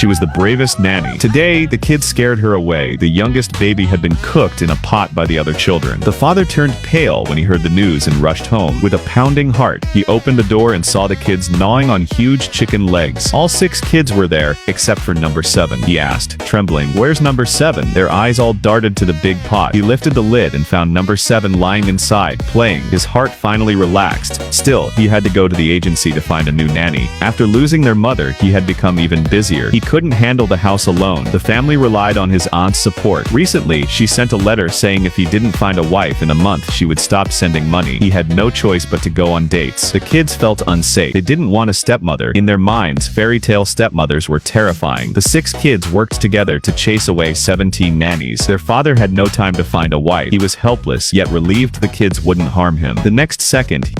She was the bravest nanny. Today, the kids scared her away. The youngest baby had been cooked in a pot by the other children. The father turned pale when he heard the news and rushed home. With a pounding heart, he opened the door and saw the kids gnawing on huge chicken legs. All 6 kids were there, except for number 7. He asked, trembling, "Where's number 7?" Their eyes all darted to the big pot. He lifted the lid and found number 7 lying inside, playing. His heart finally relaxed. Still, he had to go to the agency to find a new nanny. After losing their mother, he had become even busier. He couldn't handle the house alone. The family relied on his aunt's support. Recently, she sent a letter saying if he didn't find a wife in a month, she would stop sending money. He had no choice but to go on dates. The kids felt unsafe. They didn't want a stepmother. In their minds, fairy tale stepmothers were terrifying. The 6 kids worked together to chase away 17 nannies. Their father had no time to find a wife. He was helpless, yet relieved the kids wouldn't harm him. The next second,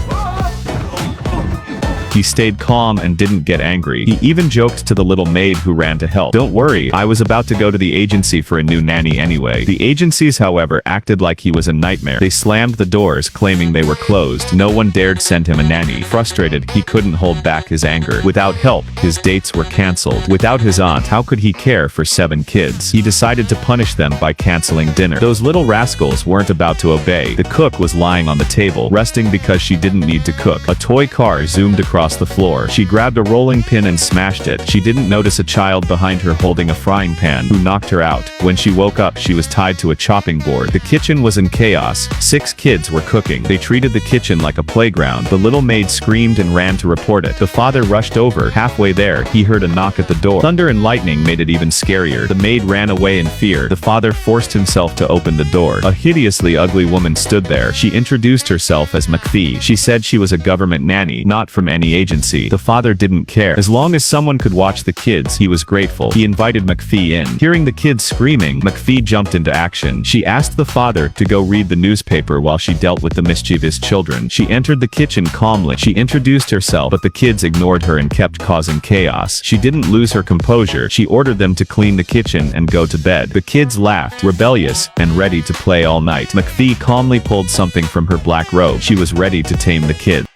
he stayed calm and didn't get angry. He even joked to the little maid who ran to help. "Don't worry, I was about to go to the agency for a new nanny anyway." The agencies, however, acted like he was a nightmare. They slammed the doors, claiming they were closed. No one dared send him a nanny. Frustrated, he couldn't hold back his anger. Without help, his dates were cancelled. Without his aunt, how could he care for 7 kids? He decided to punish them by canceling dinner. Those little rascals weren't about to obey. The cook was lying on the table, resting because she didn't need to cook. A toy car zoomed across the floor. She grabbed a rolling pin and smashed it. She didn't notice a child behind her holding a frying pan, who knocked her out. When she woke up, she was tied to a chopping board. The kitchen was in chaos. 6 kids were cooking. They treated the kitchen like a playground. The little maid screamed and ran to report it. The father rushed over. Halfway there, he heard a knock at the door. Thunder and lightning made it even scarier. The maid ran away in fear. The father forced himself to open the door. A hideously ugly woman stood there. She introduced herself as McPhee. She said she was a government nanny, not from any agency. The father didn't care. As long as someone could watch the kids, he was grateful. He invited McPhee in. Hearing the kids screaming, McPhee jumped into action. She asked the father to go read the newspaper while she dealt with the mischievous children. She entered the kitchen calmly. She introduced herself, but the kids ignored her and kept causing chaos. She didn't lose her composure. She ordered them to clean the kitchen and go to bed. The kids laughed, rebellious, and ready to play all night. McPhee calmly pulled something from her black robe. She was ready to tame the kids.